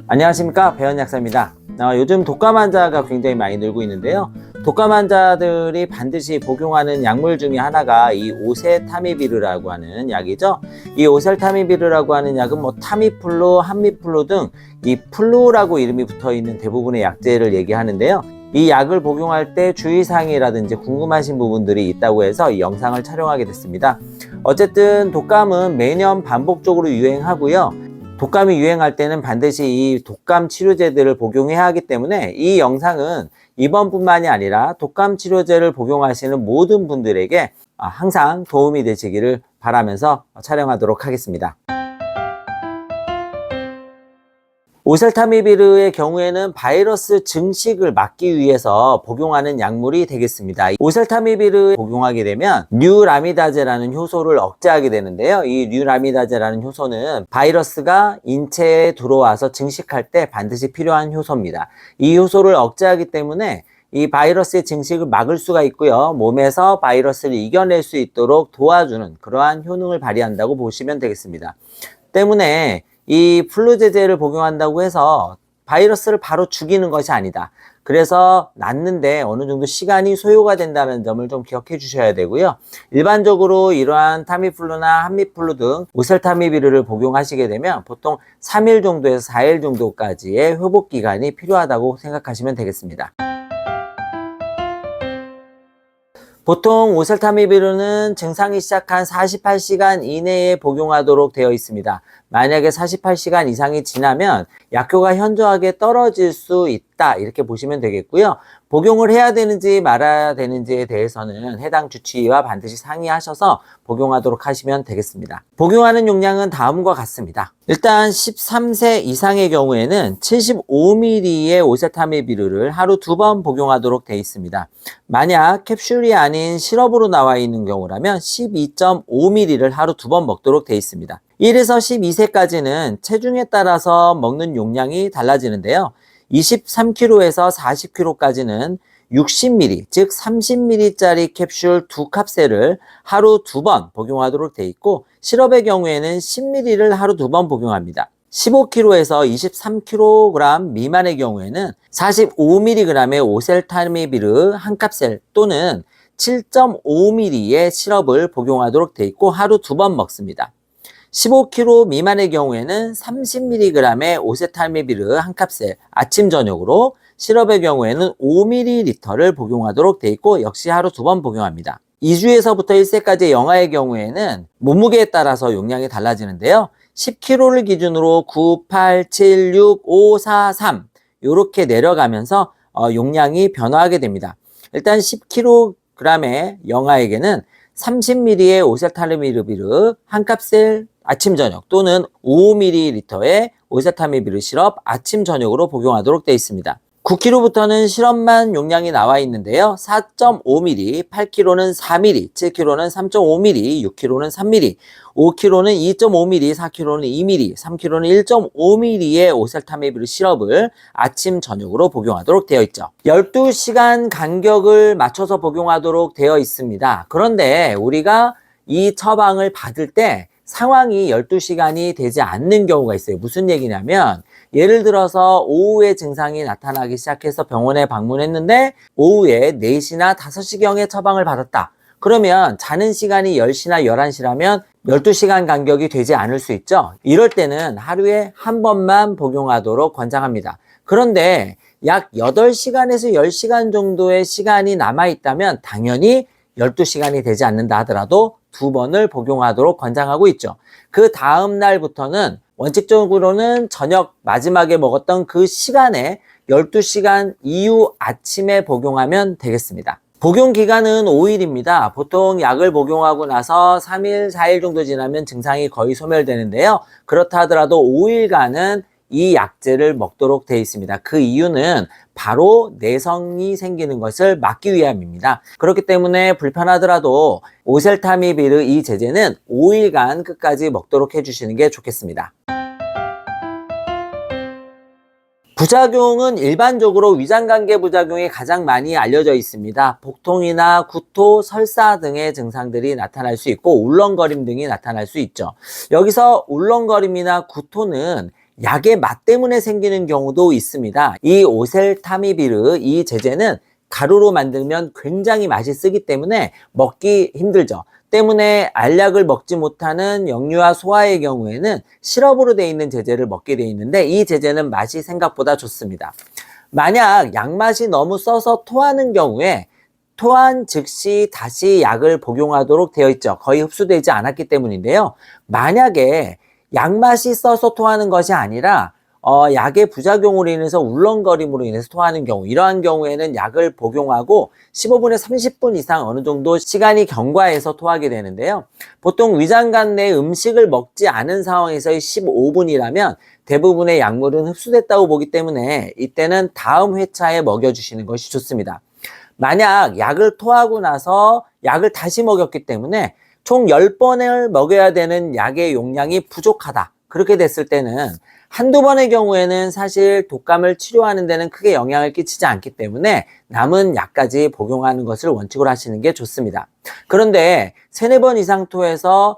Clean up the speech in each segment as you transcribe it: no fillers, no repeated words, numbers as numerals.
안녕하십니까, 배현 약사입니다. 요즘 독감 환자가 굉장히 많이 늘고 있는데요. 독감 환자들이 반드시 복용하는 약물 중에 하나가 이 오셀타미비르라고 하는 약이죠. 이 오셀타미비르라고 하는 약은 타미플루, 함미플루 등 이 플루라고 이름이 붙어 있는 대부분의 약제를 얘기하는데요. 이 약을 복용할 때 주의사항이라든지 궁금하신 부분들이 있다고 해서 이 영상을 촬영하게 됐습니다. 어쨌든 독감은 매년 반복적으로 유행하고요. 독감이 유행할 때는 반드시 이 독감 치료제들을 복용해야 하기 때문에 이 영상은 이번뿐만이 아니라 독감 치료제를 복용하시는 모든 분들에게 항상 도움이 되시기를 바라면서 촬영하도록 하겠습니다. 오셀타미비르의 경우에는 바이러스 증식을 막기 위해서 복용하는 약물이 되겠습니다. 오셀타미비르 복용하게 되면 뉴라미다제라는 효소를 억제하게 되는데요. 이 뉴라미다제라는 효소는 바이러스가 인체에 들어와서 증식할 때 반드시 필요한 효소입니다. 이 효소를 억제하기 때문에 이 바이러스의 증식을 막을 수가 있고요. 몸에서 바이러스를 이겨낼 수 있도록 도와주는 그러한 효능을 발휘한다고 보시면 되겠습니다. 때문에 이 플루제제를 복용한다고 해서 바이러스를 바로 죽이는 것이 아니다. 그래서 낫는데 어느 정도 시간이 소요가 된다는 점을 좀 기억해 주셔야 되고요. 일반적으로 이러한 타미플루나 함미플루 등 오셀타미비르를 복용하시게 되면 보통 3일 정도에서 4일 정도까지의 회복 기간이 필요하다고 생각하시면 되겠습니다. 보통 오셀타미비르는 증상이 시작한 48시간 이내에 복용하도록 되어 있습니다. 만약에 48시간 이상이 지나면 약효가 현저하게 떨어질 수 있다, 이렇게 보시면 되겠고요. 복용을 해야 되는지 말아야 되는지에 대해서는 해당 주치의와 반드시 상의하셔서 복용하도록 하시면 되겠습니다. 복용하는 용량은 다음과 같습니다. 일단 13세 이상의 경우에는 75ml의 오셀타미비르를 하루 2번 복용하도록 되어 있습니다. 만약 캡슐이 아닌 시럽으로 나와 있는 경우라면 12.5ml를 하루 2번 먹도록 되어 있습니다. 1에서 12세까지는 체중에 따라서 먹는 용량이 달라지는데요. 23kg에서 40kg까지는 60ml, 즉 30ml짜리 캡슐 2캡슐을 하루 2번 복용하도록 되어 있고, 시럽의 경우에는 10ml를 하루 2번 복용합니다. 15kg에서 23kg 미만의 경우에는 45mg의 오셀타미비르 1캡슐 또는 7.5ml의 시럽을 복용하도록 되어 있고 하루 2번 먹습니다. 15kg 미만의 경우에는 30mg의 오셀타미비르 1캡슐 아침 저녁으로, 시럽의 경우에는 5ml를 복용하도록 되어 있고 역시 하루 2번 복용합니다. 2주에서부터 1세까지의 영아의 경우에는 몸무게에 따라서 용량이 달라지는데요. 10kg를 기준으로 9, 8, 7, 6, 5, 4, 3 이렇게 내려가면서 용량이 변화하게 됩니다. 일단 10kg의 영아에게는 30ml의 오셀타미비르 1캡슐 아침 저녁 또는 5ml의 오셀타미비르 시럽 아침 저녁으로 복용하도록 되어 있습니다. 9kg부터는 시럽만 용량이 나와 있는데요. 4.5ml, 8kg는 4ml, 7kg는 3.5ml, 6kg는 3ml, 5kg는 2.5ml, 4kg는 2ml, 3kg는 1.5ml의 오셀타미비르 시럽을 아침 저녁으로 복용하도록 되어 있죠. 12시간 간격을 맞춰서 복용하도록 되어 있습니다. 그런데 우리가 이 처방을 받을 때 상황이 12시간이 되지 않는 경우가 있어요. 무슨 얘기냐면, 예를 들어서 오후에 증상이 나타나기 시작해서 병원에 방문했는데 오후에 4시나 5시경에 처방을 받았다. 그러면 자는 시간이 10시나 11시라면 12시간 간격이 되지 않을 수 있죠. 이럴 때는 하루에 한 번만 복용하도록 권장합니다. 그런데 약 8시간에서 10시간 정도의 시간이 남아있다면 당연히 12시간이 되지 않는다 하더라도 2번을 복용하도록 권장하고 있죠. 그 다음 날부터는 원칙적으로는 저녁 마지막에 먹었던 그 시간에 12시간 이후 아침에 복용하면 되겠습니다. 복용 기간은 5일입니다. 보통 약을 복용하고 나서 3일, 4일 정도 지나면 증상이 거의 소멸되는데요. 그렇다 하더라도 5일간은 이 약제를 먹도록 되어 있습니다. 그 이유는 바로 내성이 생기는 것을 막기 위함입니다. 그렇기 때문에 불편하더라도 오셀타미비르 이 제제는 5일간 끝까지 먹도록 해주시는 게 좋겠습니다. 부작용은 일반적으로 위장관계 부작용이 가장 많이 알려져 있습니다. 복통이나 구토, 설사 등의 증상들이 나타날 수 있고 울렁거림 등이 나타날 수 있죠. 여기서 울렁거림이나 구토는 약의 맛 때문에 생기는 경우도 있습니다. 이 오셀타미비르 이 제제는 가루로 만들면 굉장히 맛이 쓰기 때문에 먹기 힘들죠. 때문에 알약을 먹지 못하는 영유아 소아의 경우에는 시럽으로 되어 있는 제제를 먹게 되어 있는데 이 제제는 맛이 생각보다 좋습니다. 만약 약맛이 너무 써서 토하는 경우에 토한 즉시 다시 약을 복용하도록 되어 있죠. 거의 흡수되지 않았기 때문인데요. 만약에 약맛이 써서 토하는 것이 아니라 약의 부작용으로 인해서 울렁거림으로 인해서 토하는 경우, 이러한 경우에는 약을 복용하고 15분에서 30분 이상 어느 정도 시간이 경과해서 토하게 되는데요. 보통 위장관 내 음식을 먹지 않은 상황에서의 15분이라면 대부분의 약물은 흡수됐다고 보기 때문에 이때는 다음 회차에 먹여주시는 것이 좋습니다. 만약 약을 토하고 나서 약을 다시 먹였기 때문에 총 10번을 먹여야 되는 약의 용량이 부족하다. 그렇게 됐을 때는 한두 번의 경우에는 사실 독감을 치료하는 데는 크게 영향을 끼치지 않기 때문에 남은 약까지 복용하는 것을 원칙으로 하시는 게 좋습니다. 그런데 3, 4번 이상 토해서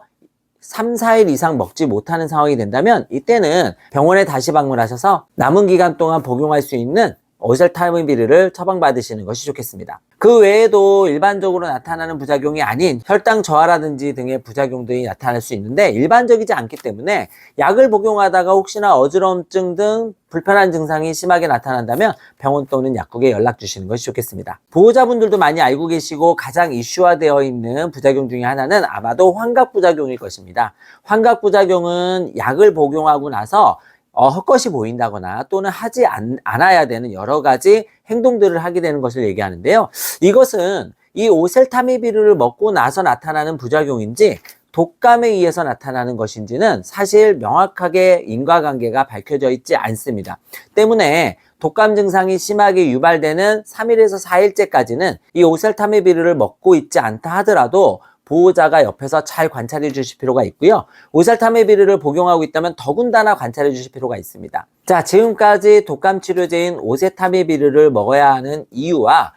3, 4일 이상 먹지 못하는 상황이 된다면 이때는 병원에 다시 방문하셔서 남은 기간 동안 복용할 수 있는 오셀타미비르를 처방받으시는 것이 좋겠습니다. 그 외에도 일반적으로 나타나는 부작용이 아닌 혈당 저하라든지 등의 부작용들이 나타날 수 있는데 일반적이지 않기 때문에 약을 복용하다가 혹시나 어지럼증 등 불편한 증상이 심하게 나타난다면 병원 또는 약국에 연락 주시는 것이 좋겠습니다. 보호자분들도 많이 알고 계시고 가장 이슈화되어 있는 부작용 중에 하나는 아마도 환각부작용일 것입니다. 환각부작용은 약을 복용하고 나서 헛것이 보인다거나 또는 하지 않아야 되는 여러 가지 행동들을 하게 되는 것을 얘기하는데요. 이것은 이 오셀타미비르를 먹고 나서 나타나는 부작용인지 독감에 의해서 나타나는 것인지는 사실 명확하게 인과관계가 밝혀져 있지 않습니다. 때문에 독감 증상이 심하게 유발되는 3일에서 4일째까지는 이 오셀타미비르를 먹고 있지 않다 하더라도 보호자가 옆에서 잘 관찰해 주실 필요가 있고요. 오셀타미비르를 복용하고 있다면 더군다나 관찰해 주실 필요가 있습니다. 자, 지금까지 독감 치료제인 오셀타미비르를 먹어야 하는 이유와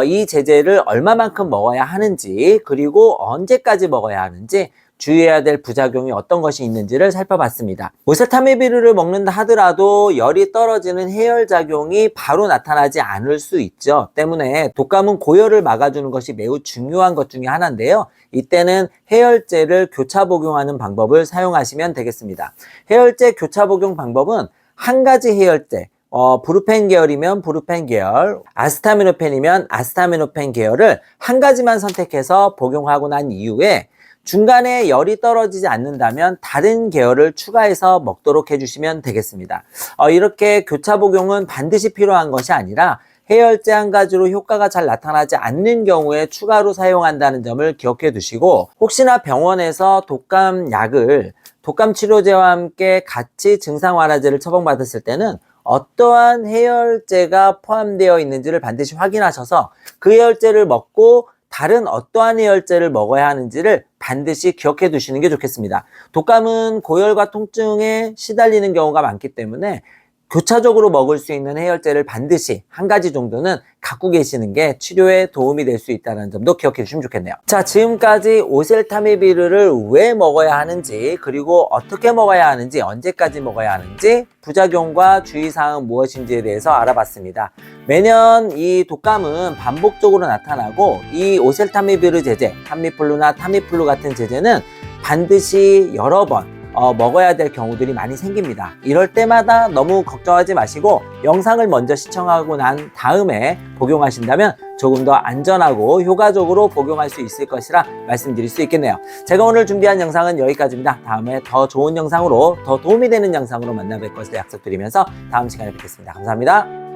이 제제를 얼마만큼 먹어야 하는지, 그리고 언제까지 먹어야 하는지, 주의해야 될 부작용이 어떤 것이 있는지를 살펴봤습니다. 오셀타미비르를 먹는다 하더라도 열이 떨어지는 해열작용이 바로 나타나지 않을 수 있죠. 때문에 독감은 고열을 막아주는 것이 매우 중요한 것 중에 하나인데요. 이때는 해열제를 교차 복용하는 방법을 사용하시면 되겠습니다. 해열제 교차 복용 방법은 한 가지 해열제, 브루펜 계열이면 브루펜 계열, 아스타미노펜이면 아스타미노펜 계열을 한 가지만 선택해서 복용하고 난 이후에 중간에 열이 떨어지지 않는다면 다른 계열을 추가해서 먹도록 해주시면 되겠습니다. 이렇게 교차 복용은 반드시 필요한 것이 아니라 해열제 한 가지로 효과가 잘 나타나지 않는 경우에 추가로 사용한다는 점을 기억해 두시고, 혹시나 병원에서 독감 약을 독감 치료제와 함께 같이 증상 완화제를 처방받았을 때는 어떠한 해열제가 포함되어 있는지를 반드시 확인하셔서 그 해열제를 먹고 다른 어떠한 해열제를 먹어야 하는지를 반드시 기억해 두시는 게 좋겠습니다. 독감은 고열과 통증에 시달리는 경우가 많기 때문에 교차적으로 먹을 수 있는 해열제를 반드시 한 가지 정도는 갖고 계시는 게 치료에 도움이 될 수 있다는 점도 기억해 주시면 좋겠네요. 자, 지금까지 오셀타미비르를 왜 먹어야 하는지, 그리고 어떻게 먹어야 하는지, 언제까지 먹어야 하는지, 부작용과 주의사항은 무엇인지에 대해서 알아봤습니다. 매년 이 독감은 반복적으로 나타나고 이 오셀타미비르 제제, 타미플루나 타미플루 같은 제제는 반드시 여러 번 먹어야 될 경우들이 많이 생깁니다. 이럴 때마다 너무 걱정하지 마시고 영상을 먼저 시청하고 난 다음에 복용하신다면 조금 더 안전하고 효과적으로 복용할 수 있을 것이라 말씀드릴 수 있겠네요. 제가 오늘 준비한 영상은 여기까지입니다. 다음에 더 좋은 영상으로, 더 도움이 되는 영상으로 만나 뵐 것을 약속드리면서 다음 시간에 뵙겠습니다. 감사합니다.